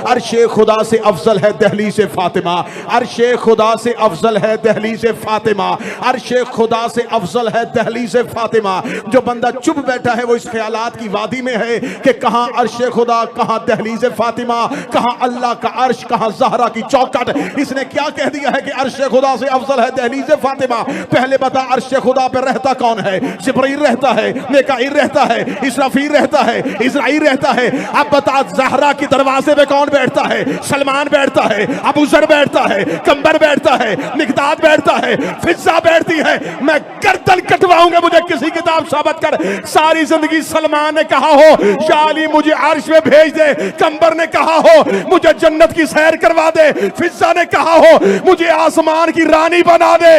अर्शे खुदा से अफजल है दहलीज़े फातिमा, अर्शे खुदा से अफजल है दहलीज़े फातिमा, अर्शे खुदा से अफजल है दहलीज़े फातिमा। जो बंदा चुप बैठा है वो इस ख्यालात की वादी में है कि कहां अर्शे खुदा, कहां दहलीज़े फातिमा, कहां अल्लाह का अर्श, कहां ज़हरा की चौखट। इसने क्या कह दिया है कि अर्शे खुदा से अफजल है दहलीज़े फातिमा। पहले बता अर्शे खुदा पर रहता कौन है? जिब्रील रहता है, मीकाईल रहता है, इसराफील रहता है, इज़राइल रहता है। अब बता ज़हरा के दरवाजे पे कौन बैठता है? सलमान बैठता है, अबू ज़र बैठता है, कंबर बैठता है, मिक़दाद बैठता है, फिज़ा बैठती है। मैं गर्दन कटवाऊंगा मुझे किसी किताब साबित कर। सारी जिंदगी सलमान ने कहा हो या अली मुझे अर्श में भेज दे, कंबर ने कहा हो मुझे जन्नत की सैर करवा दे, फिज़ा ने कहा हो मुझे आसमान की रानी बना दे।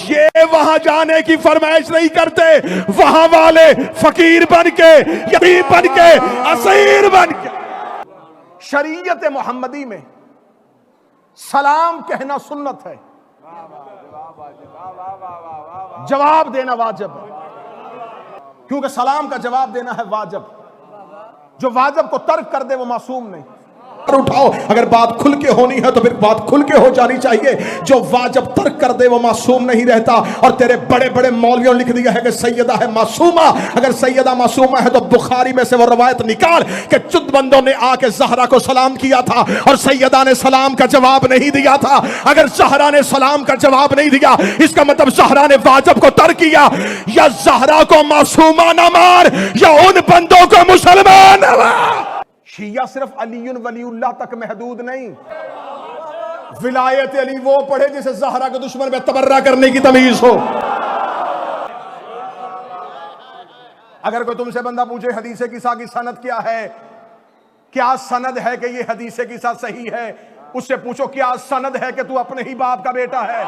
ये वहां जाने की फरमाइश नहीं करते, वहां वाले फकीर बन के, यतीम बन के, असीर बन के। शरीयत मोहम्मदी में सलाम कहना सुन्नत है, जवाब देना वाजिब है, क्योंकि सलाम का जवाब देना है वाजिब। जो वाजिब को तर्क कर दे वो मासूम नहीं। उठाओ, अगर बात खुल के होनी है तो फिर बात खुल के हो जानी चाहिए। जो वाजिब तर्क कर दे वो मासूम नहीं रहता। और तेरे बड़े बड़े मौलवियों ने लिख दिया है कि सैयदा है मासूमा। अगर सैयदा मासूमा है तो बुखारी में से वो रवायत निकाल कि चुद बंदों ने आके ज़हरा को सलाम किया था और सैयदा ने सलाम का जवाब नहीं दिया था। अगर ज़हरा ने सलाम का जवाब नहीं दिया इसका मतलब ज़हरा ने वाजिब को तर्क किया। या ज़हरा को मासूमा ना मार या उन बंदों को मुसलमान ना मार। शिया सिर्फ अलीयुन वलीउल्लाह तक महदूद नहीं, विलायत अली वो पढ़े जिसे ज़हरा के दुश्मन में तबर्रा करने की तमीज हो। अगर कोई तुमसे बंदा पूछे हदीसे किसा की सनद क्या है, क्या सनद है कि ये हदीसे किसा सही है, उससे पूछो क्या सनद है कि तू अपने ही बाप का बेटा है।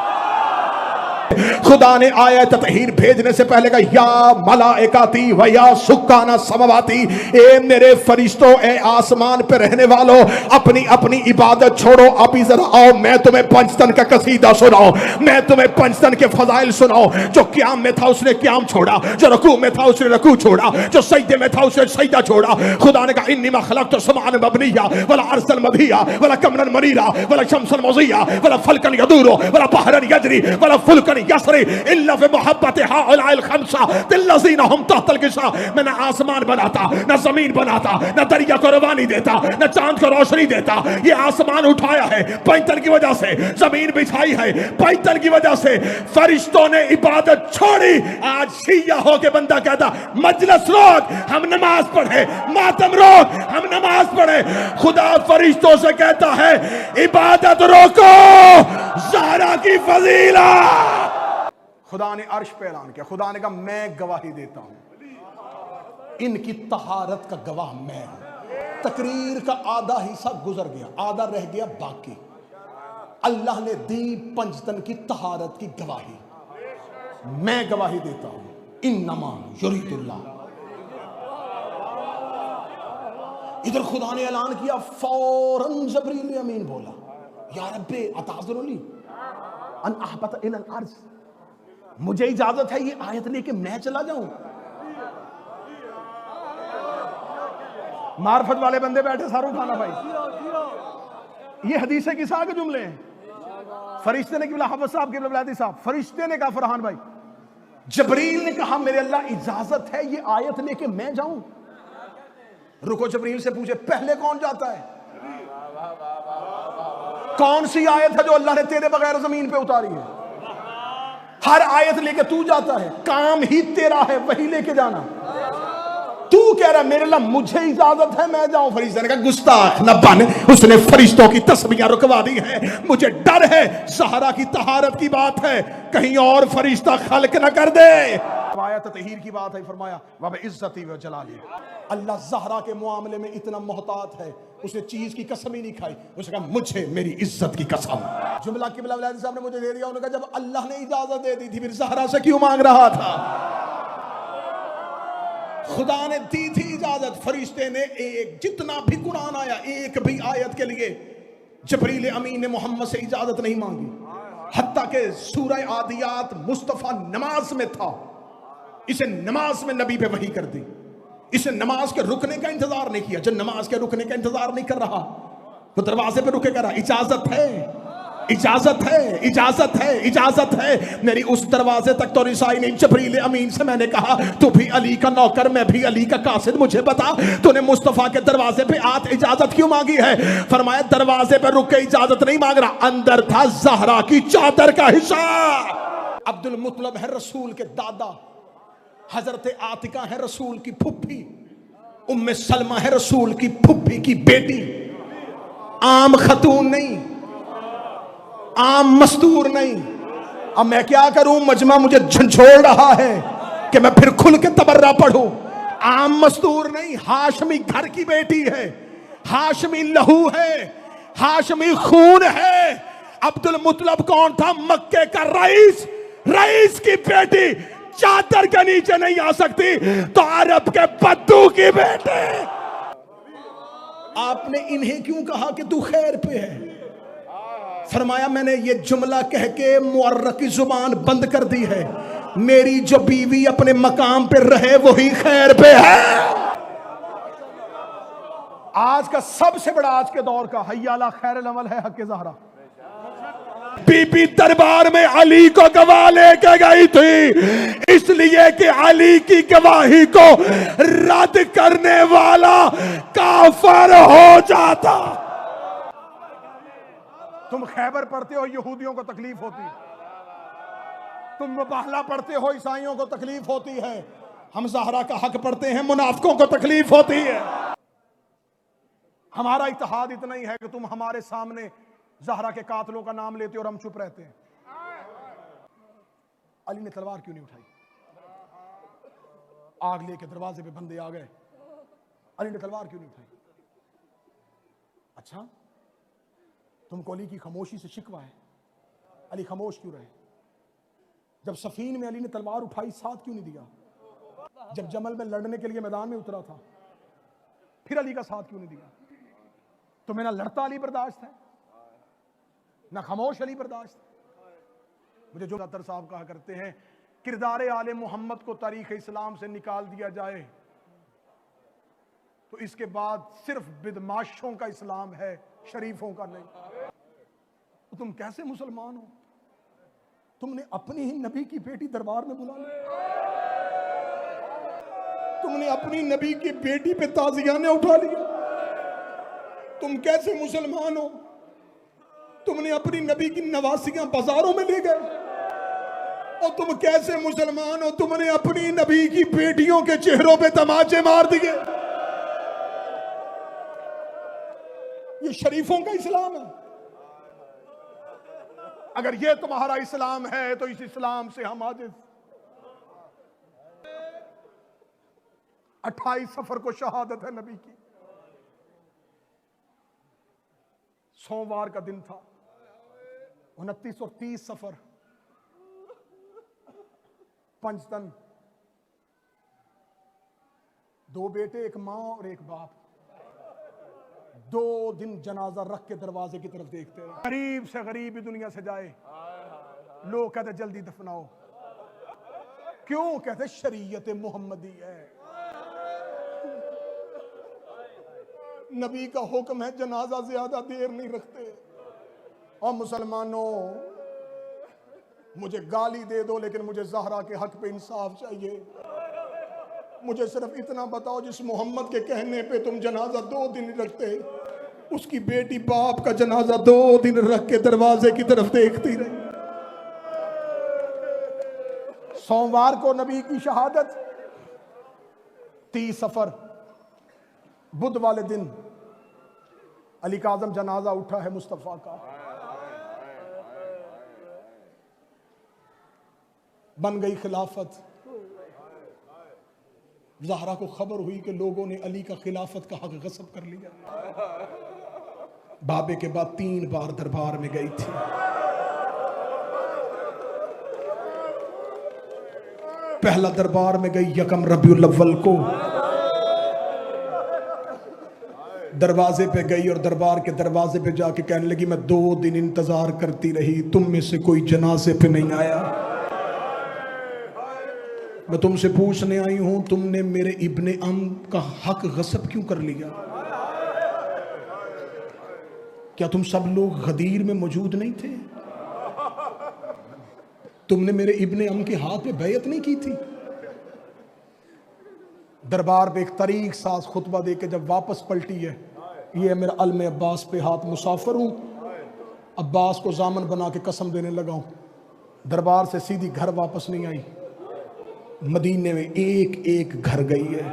खुदा ने आयत ततहीर भेजने से पहले कहा या मलाइकाती व या सुक्काना समवाती, ए मेरे फरिश्तों, ए आसमान पे रहने वालों, अपनी अपनी इबादत छोड़ो, अभी जरा आओ मैं तुम्हें पंचतन का कसीदा सुनाऊं, मैं तुम्हें पंचतन के फजाइल सुनाऊं। जो क़याम में था उसने क़याम छोड़ा, जो रुकू में था उसने रुकू छोड़ा, जो सजदे में था उसने सजदा छोड़ा। खुदा ने कहा इन्नी मा खलक़तु समाअन मबनिया वला अर्ज़न मदिया वला कमरन मनीरा वला शमसन मुज़िया वला फल्कन यदूरु वला बहरन यजरी वला फुल्कन यसरी इल्ला फी मुहब्बति हाउलाइल खम्सा तिल्लज़ीना हुम तहतल किसा। मैं न आसमान बनाता, न जमीन बनाता, न दरिया को रवानी देता, न चांद को रोशनी देता। ये आसमान उठाया है पैंतन की वजह से, जमीन बिछाई है पैंतन की वजह से, फरिश्तों ने इबादत छोड़ी। आज शिया हो के बंदा कहता मजलिस रोक हम नमाज पढ़े, मातम रोक हम नमाज पढ़े। खुदा फरिश्तों से कहता है इबादत रोको, ज़हरा की फजीला। खुदा ने अर्श पे ऐलान किया, खुदा ने कहा मैं गवाही देता हूं, इनकी तहारत का गवाह मैं हूं। तकरीर का आधा हिस्सा गुजर गया, आधा रह गया बाकी। अल्लाह ने दी पंचतन की तहारत की गवाही, मैं गवाही देता हूं इन्नमा युरीदुल्लाह। इधर खुदा ने ऐलान किया, फौरन जिब्रील अमीन बोला या रब्बे अताज़ुरुली अन अहबत इलल अर्ज़, मुझे इजाजत है ये आयत लेके मैं चला जाऊं। मार्फत वाले बंदे बैठे सारू खाना भाई, ये हदीसे किसा के जुमले हैं। फरिश्ते ने किबला हफ़्ज़ साहब किबला वलादी साहब, फरिश्ते ने कहा फरहान भाई, जिब्रील ने कहा मेरे अल्लाह इजाजत है ये आयत लेके मैं जाऊं। रुको, जिब्रील से पूछे पहले कौन जाता है? कौन सी आयत है जो अल्लाह ने तेरे बगैर जमीन पे उतारी है? हर आयत लेके तू जाता है, काम ही तेरा है वही लेके जाना। तू कह रहा मेरे अल्लाह मुझे इजाजत है मैं जाऊं। फरिश्ते ने कहा गुस्ताख न बन, उसने फरिश्तों की तस्बीहें रुकवा दी है। मुझे डर है ज़हरा की तहारत की बात है, कहीं और फरिश्ता खल्क न कर दे। आयत तहीर की बात है, फरमाया वब इज्जती व जलाली। अल्लाह ज़हरा के मामले में इतना मोहतात है, उसने चीज की कसम ही नहीं खाई, उसने कहा मुझे मेरी इज्जत की कसम। जुमला किबला वलादी साहब ने मुझे दे दिया, उन्होंने कहा जब अल्लाह ने इजाजत दे दी थी फिर ज़हरा से क्यों मांग रहा था? खुदा ने दी थी इजाजत। फरिश्ते ने एक जितना भी कुरान आया एक भी आयत के लिए जिब्रील अमीन ने मोहम्मद से इजाजत नहीं मांगी। हत्ता के सूरह आदियात मुस्तफा नमाज में था, इसे नमाज में नबी पे वही कर दी, इसे नमाज के रुकने का इंतजार नहीं किया। जब नमाज के रुकने का इंतजार नहीं कर रहा वो दरवाजे पे रुके कह रहा इजाजत है, इजाजत है, इजाजत है, इजाजत है। मेरी उस दरवाजे तक तो रिसाई नहीं। जबरील अमीन से मैंने कहा तू भी अली का नौकर, मैं भी अली का कासिद, मुझे बता तूने मुस्तफा के दरवाजे पे आत इजाजत क्यों मांगी है? फरमाया दरवाजे पे रुक के इजाजत नहीं मांग रहा, अंदर था ज़हरा की चादर का हिस्सा। अब्दुल मुत्तलब है रसूल के दादा, हजरत आतिका है रसूल की फुफ्फी, उम्मे सलमा है रसूल की फुफ्फी की बेटी। आम खतून नहीं, आम मस्तूर नहीं। अब मैं क्या करूं, मजमा मुझे झंझोड़ रहा है कि मैं फिर खुल के तबर्रा पढ़ूं। आम मस्तूर नहीं, हाशमी घर की बेटी है, हाशमी लहू है, हाशमी खून है। अब्दुल मुत्तलब कौन था? मक्के का रईस, रईस की बेटी चादर के नीचे नहीं आ सकती तो अरब के बद्दू की बेटे। आपने इन्हें क्यों कहा कि तू खैर पे है? फरमाया मैंने ये जुमला कह के मुअर्रख की जुबान बंद कर दी है, मेरी जो बीवी अपने मकाम पे रहे वही खैर पे है। आज का सबसे बड़ा, आज के दौर का हय्याला खैर अमल है हक़ ज़हरा। बीबी दरबार में अली को गवाह लेके गई थी, इसलिए कि अली की गवाही को रद्द करने वाला काफिर हो जाता। तुम खैबर पढ़ते हो, यहूदियों को तकलीफ होती है। तुम मुबाहला पढ़ते हो, ईसाइयों को तकलीफ होती है। हम ज़हरा का हक पढ़ते हैं, मुनाफिकों को तकलीफ होती है। हमारा इत्तेहाद इतना ही है कि तुम हमारे सामने ज़हरा के कातलों का नाम लेते हो और हम चुप रहते हैं। अली ने तलवार क्यों नहीं उठाई? आग लेके दरवाजे पे बंदे आ गए, अली ने तलवार क्यों नहीं उठाई? अच्छा, तुमको अली की खामोशी से शिकवा है, अली खामोश क्यों रहे? जब सफीन में अली ने तलवार उठाई साथ क्यों नहीं दिया? जब जमल में लड़ने के लिए मैदान में उतरा था फिर अली का साथ क्यों नहीं दिया? तो मेरा लड़ता अली बर्दाश्त है, ना खामोश अली बर्दाश्त है। मुझे जो अतर साहब कहा करते हैं, किरदार आले मोहम्मद को तारीख इस्लाम से निकाल दिया जाए तो इसके बाद सिर्फ बिदमाशों का इस्लाम है, शरीफों का नहीं। तो तुम कैसे मुसलमान हो? तुमने अपनी ही नबी की बेटी दरबार में बुला ली, तुमने अपनी नबी की बेटी पे ताजियाने उठा लिया। तुम कैसे मुसलमान हो? तुमने अपनी नबी की नवासियां बाजारों में ले गए। और तुम कैसे मुसलमान हो? तुमने अपनी नबी की बेटियों के चेहरों पे तमाचे मार दिए। ये शरीफों का इस्लाम है। अगर ये तुम्हारा इस्लाम है तो इस इस्लाम से हम आजिज। 28 सफर को शहादत है नबी की। सोमवार का दिन था, 29 और 30 सफर, पंचतन, 2 बेटे, एक मां और एक बाप, 2 दिन जनाजा रख के दरवाजे की तरफ देखते रहे। गरीब से गरीब भी दुनिया से जाए, लोग कहते जल्दी दफनाओ। क्यों? कहते शरीयत मोहम्मदी है, नबी का हुक्म है, जनाजा ज्यादा देर नहीं रखते। और मुसलमानों, मुझे गाली दे दो लेकिन मुझे ज़हरा के हक पे इंसाफ चाहिए। मुझे सिर्फ इतना बताओ, जिस मोहम्मद के कहने पे तुम जनाजा 2 दिन रखते, उसकी बेटी बाप का जनाजा 2 दिन रख के दरवाजे की तरफ देखती रही। सोमवार को नबी की शहादत, 30 सफर बुध वाले दिन अली का आज़म जनाजा उठा है मुस्तफ़ा का। बन गई खिलाफत। ज़हरा को खबर हुई कि लोगों ने अली का खिलाफत का हक गस्ब कर लिया। बाबे के बाद 3 बार दरबार में गई थी। पहला दरबार में गई यकम रबीउल अव्वल को, दरवाजे पे गई और दरबार के दरवाजे पे जाके कहने लगी, मैं 2 दिन इंतजार करती रही, तुम में से कोई जनाजे पे नहीं आया। मैं तुमसे पूछने आई हूं, तुमने मेरे इब्ने अम का हक गस्ब क्यों कर लिया? क्या तुम सब लोग गदीर में मौजूद नहीं थे? तुमने मेरे इब्ने अम के हाथ में बैयत नहीं की थी? दरबार पे एक तरीक साज खुतबा दे के जब वापस पलटी है, ये मेरा अलम अब्बास पे हाथ, मुसाफिर हूं, अब्बास को जामन बना के कसम देने लगा हूं। दरबार से सीधी घर वापस नहीं आई, मदीने में एक एक घर गई है।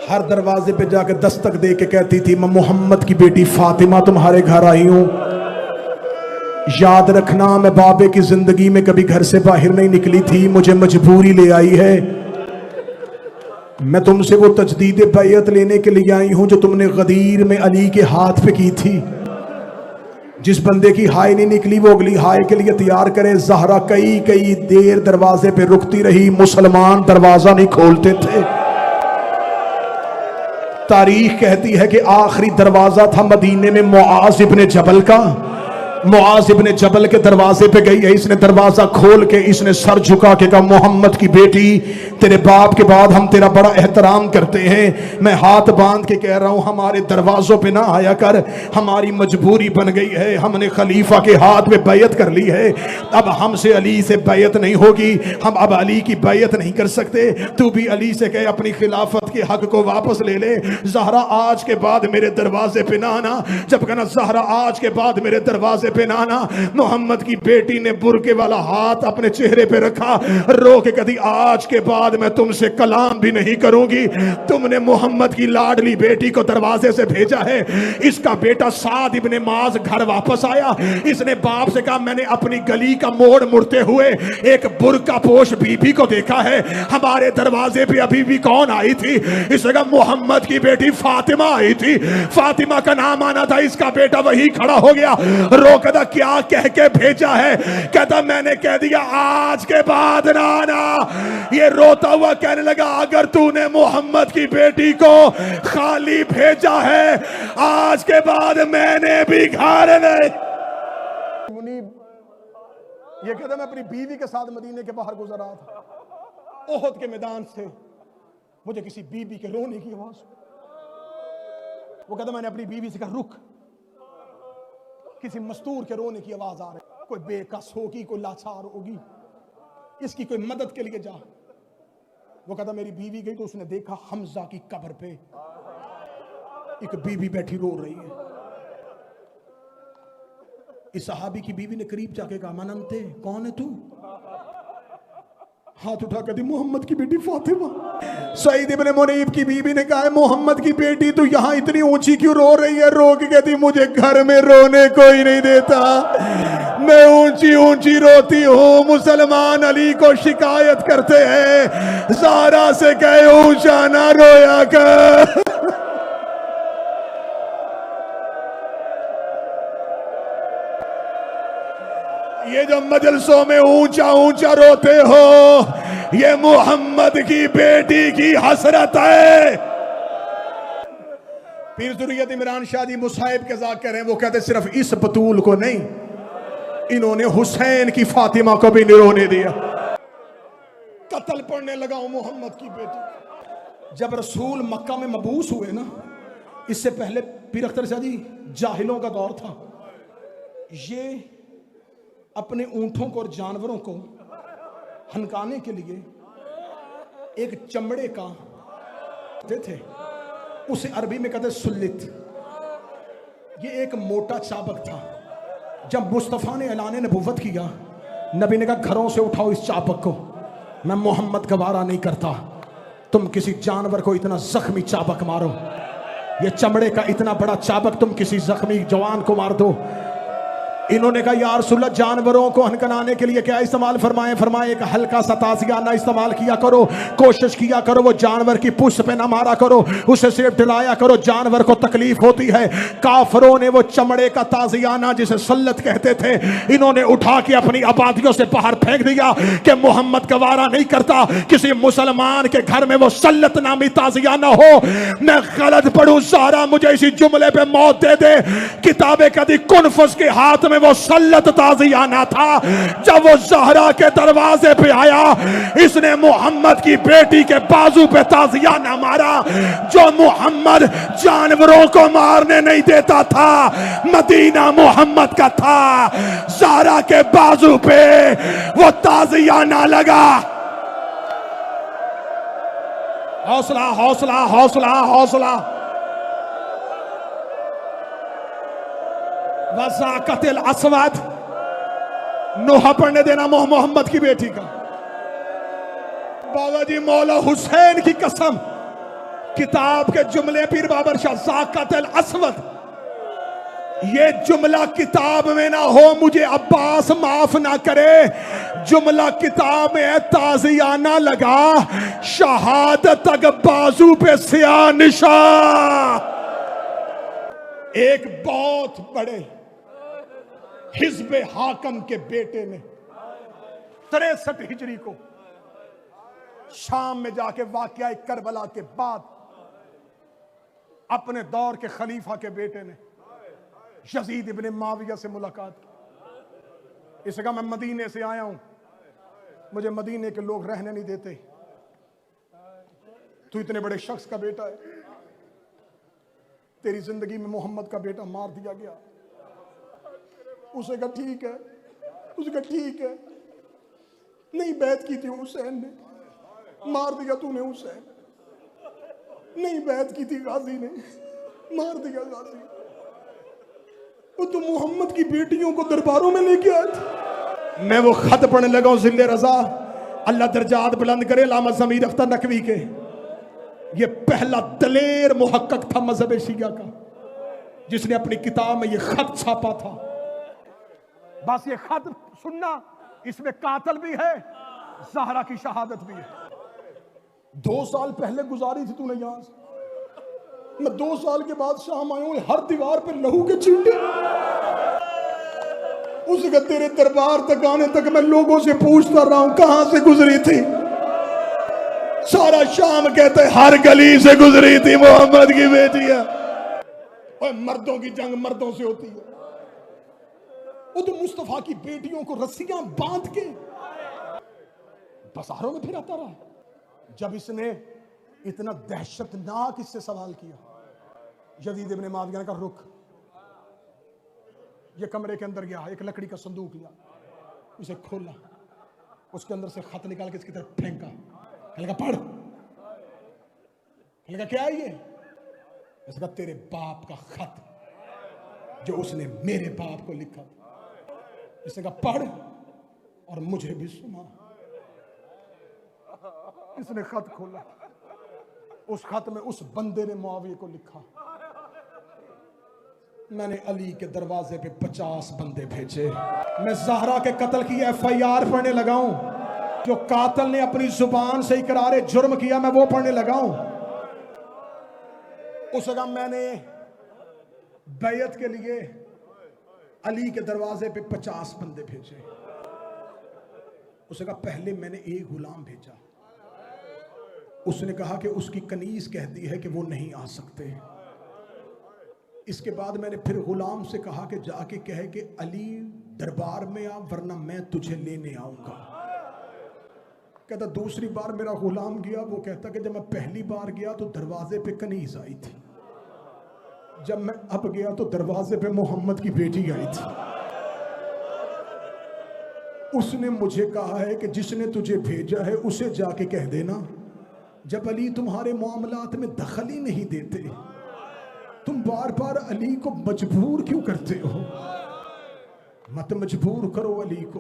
हर दरवाजे पे जाके दस्तक दे के कहती थी, मैं मोहम्मद की बेटी फातिमा तुम्हारे घर आई हूं। याद रखना, मैं बाबे की जिंदगी में कभी घर से बाहर नहीं निकली थी, मुझे मजबूरी ले आई है। मैं तुमसे वो तजदीद बैयत लेने के लिए आई हूं जो तुमने गदीर में अली के हाथ पे की थी। जिस बंदे की हाय नहीं निकली वो अगली हाय के लिए तैयार करे। ज़हरा कई कई देर दरवाजे पे रुकती रही, मुसलमान दरवाजा नहीं खोलते थे। तारीख कहती है कि आखिरी दरवाजा था मदीने में मुआज इब्ने जबल का। मुआज इब्ने जबल के दरवाजे पे गई है, इसने दरवाजा खोल के इसने सर झुका के कहा, मोहम्मद की बेटी, तेरे बाप के बाद हम तेरा बड़ा एहतराम करते हैं। मैं हाथ बांध के कह रहा हूं, हमारे दरवाजों पे ना आया कर, हमारी मजबूरी बन गई है। हमने खलीफा के हाथ में बैयत कर ली है, अब हमसे अली से बैयत नहीं होगी, हम अब अली की बैयत नहीं कर सकते। तू भी अली से कहे अपनी खिलाफत के हक को वापस ले ले। ज़हरा आज के बाद मेरे दरवाजे पे ना आना। जब कहना ज़हरा आज के बाद मेरे दरवाजे पे ना आना, मोहम्मद की बेटी ने बुरके वाला हाथ अपने चेहरे पे रखा, रो के कभी आज के बाद मैं तुमसे कलाम भी नहीं करूंगी। तुमने मोहम्मद की लाडली बेटी को दरवाजे से भेजा है। इसका बेटा साद इब्ने माज घर वापस आया, इसने बाप से कहा, मैंने अपनी गली का मोड़ मुड़ते हुए एक बुरका पोश बीबी को देखा है। हमारे दरवाजे पे अभी भी कौन आई थी? इसने कहा मोहम्मद की बेटी फातिमा आई थी। फातिमा का नाम आना था, इसका बेटा वही खड़ा हो गया। कहता क्या कह के भेजा है? कहता मैंने कह दिया आज के बाद ना आना। ये रोता हुआ कहने लगा, अगर तूने मोहम्मद की बेटी को खाली भेजा है, आज के बाद मैंने भी घर नहीं। ये कहता मैं अपनी बीवी के साथ मदीने के बाहर गुजरा था, ओहद के मैदान से मुझे किसी बीवी के रोने की आवाज। वो कहता मैंने अपनी बीवी से कहा रुक, किसी मस्तूर के रोने की आवाज आ रही, कोई बेकस होगी, कोई लाचार होगी, इसकी कोई मदद के लिए जा। वो कहता मेरी बीवी गई तो उसने देखा हमजा की कब्र पे एक बीवी बैठी रो रही है। इस सहाबी की बीवी ने करीब जाके कहा, मननते कौन है तू? हाथ उठा कर दी, मोहम्मद की बेटी फातिमा। सईद इब्ने मुनीब की बीबी ने कहा, मोहम्मद की बेटी तू यहाँ इतनी ऊंची क्यों रो रही है? रो के कहती, मुझे घर में रोने कोई नहीं देता, मैं ऊंची ऊंची रोती हूँ। मुसलमान अली को शिकायत करते हैं, ज़हरा से कहे ऊंचा ना रोया कर। ये जो मजलसों में ऊंचा ऊंचा रोते हो, ये मोहम्मद की बेटी की हसरत है। पीर ज़ुर्रियत इमरान शाह जी मुसाहिब के ज़ाकिर हैं, वो कहते सिर्फ इस बतूल को नहीं, इन्होंने हुसैन की फातिमा को भी नहीं रोने दिया। कत्ल पढ़ने लगा हूं मोहम्मद की बेटी। जब रसूल मक्का में मबूस हुए ना, इससे पहले पीर अख्तर शाह जी जाहिलों का दौर था। ये अपने ऊंटों को और जानवरों को हनकाने के लिए एक चमड़े का थे, उसे अरबी में कहते सुल्लित। ये एक मोटा चाबक था। जब मुस्तफ़ा ने ऐलान नबुव्वत किया, नबी ने कहा घरों से उठाओ इस चाबक को, मैं मोहम्मद गवारा नहीं करता तुम किसी जानवर को इतना जख्मी चाबक मारो। ये चमड़े का इतना बड़ा चाबक तुम किसी जख्मी जवान को मार दो। इन्होंने कहा या रसूलल्लाह, जानवरों को हनकनाने के लिए क्या इस्तेमाल फरमाए? फरमाए एक हल्का सा ताज़ियाना इस्तेमाल किया करो, कोशिश किया करो वो जानवर की पुष्ट पे ना मारा करो, उसे सिर्फ डलाया करो, जानवर को तकलीफ होती है। काफरों ने वो चमड़े का ताज़ियाना जिसे सल्लत कहते थे, इन्होंने उठा के अपनी आबादियों से बाहर फेंक दिया कि मोहम्मद गवारा नहीं करता किसी मुसलमान के घर में वो सल्लत नामी ताज़ियाना हो। मैं गलत पढ़ूं ज़हरा मुझे इसी जुमले पे मौत दे दे। किताबे कदी कुनफुस के हाथ में वो सल्लत ताज़ियाना था। जब वो ज़हरा के दरवाजे पे आया, इसने मोहम्मद की बेटी के बाजू पे ताज़ियाना मारा। जो मोहम्मद जानवरों को मारने नहीं देता था, मदीना मोहम्मद का था। ज़हरा के बाजू पे वो ताज़ियाना लगा। हौसला हौसला हौसला हौसला। वज़ाक़तिल अस्वद, नोहा पढ़ने देना मोहम्मद की बेटी का। बाबा जी मौला हुसैन की कसम, किताब के जुमले पीर बाबर शाह ज़ाक़तिल अस्वद, ये जुमला किताब में ना हो, मुझे अब्बास माफ ना करे। जुमला किताब में है ताज़ियाना लगा, शहादत तक बाजू पे सिया निशान। एक बहुत बड़े हिज़्ब हाकम के बेटे ने 63 हिजरी को शाम में जाके वाक़या करबला के बाद अपने दौर के खलीफा के बेटे ने यजीद इब्ने माविया से मुलाकात की। इसने कहा मैं मदीने से आया हूं, मुझे मदीने के लोग रहने नहीं देते, तू इतने बड़े शख्स का बेटा है, तेरी जिंदगी में मोहम्मद का बेटा मार दिया गया। उसे कहा ठीक है, उसने कहा ठीक है, नहीं बैत की थी हुसैन ने, मार दिया तूने हुसैन, नहीं बैत की थी गाजी ने, मार दिया गाजी। वो तो मोहम्मद की बेटियों को दरबारों में लेके आए थे। मैं वो खत पढ़ने लगा हूं, ज़िल्ले रजा, अल्लाह दर्जात बुलंद करे, लामा ज़मीर अख्तर नकवी के। ये पहला दलेर मुहक्कक था मजहब शिया का, जिसने अपनी किताब में ये खत छापा था। बस ये खत सुनना, इसमें कातल भी है, ज़हरा की शहादत भी है। 2 साल पहले गुजारी थी तूने यहां से, मैं 2 साल के बाद शाम आया हूं, हर दीवार पे लहू के छींटे। उसके तेरे दरबार तक आने तक मैं लोगों से पूछता रहा हूं कहां से गुजरी थी। सारा शाम कहते हर गली से गुजरी थी, मोहम्मद की बेटी है। और मर्दों की जंग मर्दों से होती है। वो तो मुस्तफा की बेटियों को रस्सियां बांध के बाजारों में फिराता रहा। जब इसने इतना दहशतनाक इससे सवाल किया, यजीद इब्ने माविया का रुख, ये कमरे के अंदर गया, एक लकड़ी का संदूक लिया, उसे खोला, उसके अंदर से खत निकाल के इसकी तरफ फेंका, कहने लगा पढ़। कहने लगा क्या है ये? इसका तेरे बाप का खत जो उसने मेरे बाप को लिखा था। इसने कहा पढ़ और मुझे भी सुना। इसने खत खोला, उस खत में उस बंदे ने मुआविया को लिखा, मैंने अली के दरवाजे पे 50 बंदे भेजे, मैं ज़हरा के कत्ल की FIR पढ़ने लगा हूं, जो कातिल ने अपनी जुबान से इकरार जुर्म किया मैं वो पढ़ने लगा हूं। उस जगह मैंने बैयत के लिए अली के दरवाजे पे 50 बंदे भेजे। उस जगह पहले मैंने एक गुलाम भेजा, उसने कहा कि उसकी कनीज कहती है कि वो नहीं आ सकते। इसके बाद मैंने फिर गुलाम से कहा कि जाके कहे कि अली दरबार में आ, वरना मैं तुझे लेने आऊंगा। कहता दूसरी बार मेरा गुलाम गया, वो कहता कि जब मैं पहली बार गया तो दरवाजे पे कनीज आई थी, जब मैं अब गया तो दरवाजे पे मोहम्मद की बेटी आई थी। उसने मुझे कहा है कि जिसने तुझे भेजा है उसे जाके कह देना, जब अली तुम्हारे मामलात में दखल ही नहीं देते, तुम बार बार अली को मजबूर क्यों करते हो? मत मजबूर करो अली को।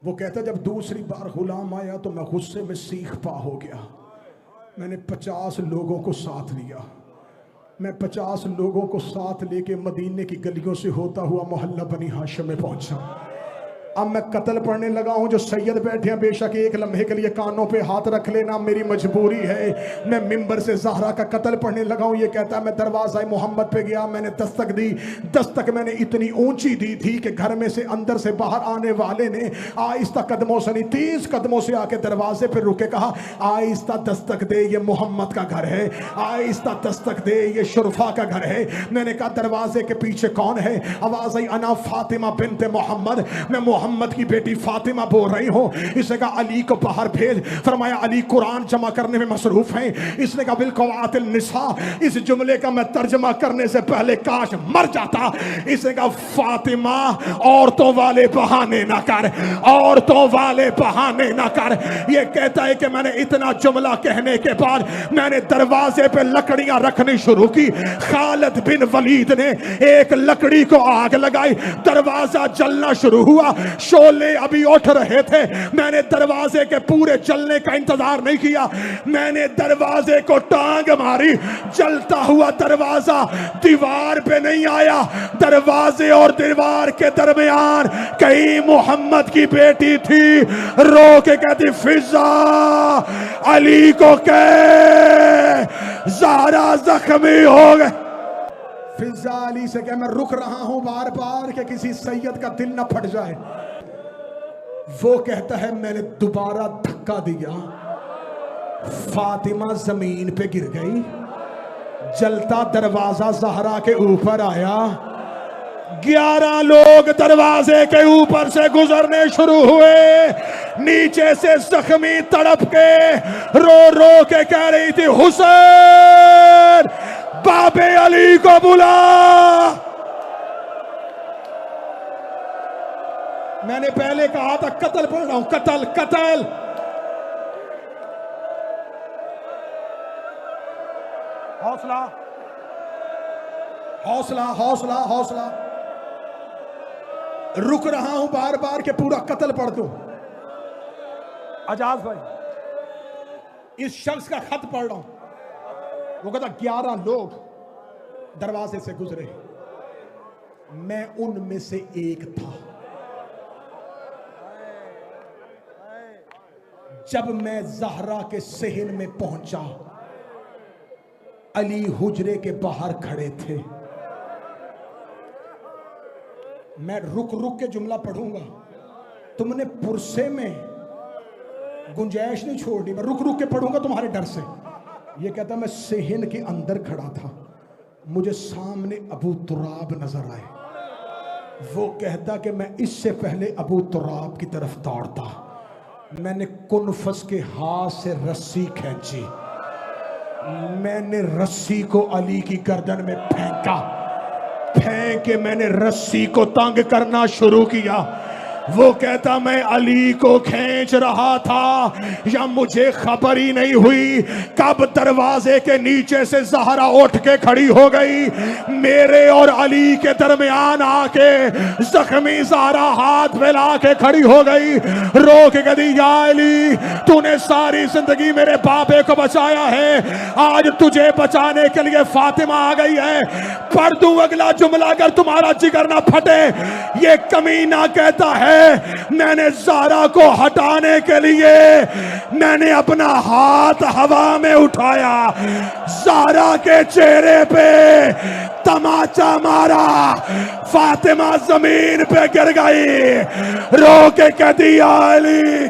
वो कहता जब दूसरी बार गुलाम आया तो मैं गुस्से में सीख पा हो गया। मैंने 50 लोगों को साथ लिया, मैं 50 लोगों को साथ लेके मदीने की गलियों से होता हुआ मोहल्ला बनी हाशिम में पहुंचा। अब मैं कत्ल पढ़ने लगा हूं। जो सैयद बैठे हैं बेशक एक लम्हे के लिए कानों पे हाथ रख लेना, मेरी मजबूरी है। मैं मिंबर से ज़हरा का कत्ल पढ़ने लगा हूं। ये कहता है मैं दरवाज़ा मोहम्मद पे गया, मैंने दस्तक दी। दस्तक मैंने इतनी ऊंची दी थी कि घर में से अंदर से बाहर आने वाले ने आहिस्ता कदमों से नहीं 30 कदमों से आके दरवाजे पे रुके, कहा आहिस्ता दस्तक दे, ये मोहम्मद का घर है। आहिस्ता दस्तक दे, ये शुरफा का घर है। मैंने कहा दरवाजे के पीछे कौन है? आवाज़ आई अना फातिमा बिनते मोहम्मद, मैं मोहम्मद की बेटी फातिमा बोल रही हूँ। इसने कहा अली को बाहर भेज। फरमाया अली कुरान जमा करने में मसरूफ हैं। इसने कहा बिलकवातिल निसा, इस जुमले का मैं तर्जमा करने से पहले काश मर जाता। इसने कहा फातिमा औरतों वाले बहाने ना कर, औरतों वाले बहाने ना कर। ये कहता है कि मैंने इतना जुमला कहने के बाद मैंने दरवाजे पे लकड़ियां रखनी शुरू की। खालिद बिन वलीद ने एक लकड़ी को आग लगाई, दरवाजा जलना शुरू हुआ। शोले अभी उठ रहे थे। मैंने दरवाजे के पूरे जलने का इंतजार नहीं किया, मैंने दरवाजे को टांग मारी। जलता हुआ दरवाजा दीवार पे नहीं आया, दरवाजे और दीवार के दरमियान कहीं मोहम्मद की बेटी थी। रो के कहती फिजा अली को कह ज़हरा जख्मी हो गए। फिजा अली से कह मैं रुक रहा हूं बार बार कि किसी सैयद का दिल ना फट जाए। वो कहता है मैंने दोबारा धक्का दिया, फातिमा जमीन पे गिर गई। जलता दरवाजा ज़हरा के ऊपर आया। 11 लोग दरवाजे के ऊपर से गुजरने शुरू हुए। नीचे से जख्मी तड़प के रो रो के कह रही थी हुसैन बाबे अली को बुला। मैंने पहले कहा था कत्ल पढ़ रहा हूं, कत्ल कत्ल। हौसला हौसला हौसला हौसला। रुक रहा हूं बार बार के पूरा कत्ल पढ़ दो। आजाद भाई इस शख्स का खत पढ़ रहा हूं। वो कहता 11 लोग दरवाजे से गुजरे, मैं उनमें से एक था। जब मैं ज़हरा के सहन में पहुंचा, अली हुजरे के बाहर खड़े थे। मैं रुक रुक के जुमला पढ़ूंगा, तुमने पुरसे में गुंजाइश नहीं छोड़नी। मैं रुक रुक के पढ़ूंगा तुम्हारे डर से। ये कहता मैं सहन के अंदर खड़ा था, मुझे सामने अबू तुराब नजर आए। वो कहता कि मैं इससे पहले अबू तुराब की तरफ दौड़ता। मैंने कुनफस के हाथ से रस्सी खींची, मैंने रस्सी को अली की गर्दन में फेंका। फेंक के मैंने रस्सी को तंग करना शुरू किया। वो कहता मैं अली को खींच रहा था, या मुझे खबर ही नहीं हुई कब दरवाजे के नीचे से ज़हरा उठ के खड़ी हो गई। मेरे और अली के दरमियान आके जख्मी ज़हरा हाथ फैला के खड़ी हो गई। रो के कहती या अली तूने सारी जिंदगी मेरे बाबे को बचाया है, आज तुझे बचाने के लिए फातिमा आ गई है। पढ़ दूं अगला जुमला अगर तुम्हारा जिगर ना फटे। ये कमीना कहता है मैंने ज़हरा को हटाने के लिए मैंने अपना हाथ हवा में उठाया, ज़हरा के चेहरे पे तमाचा मारा, फातिमा जमीन पे गिर गई। रो के कहती या अली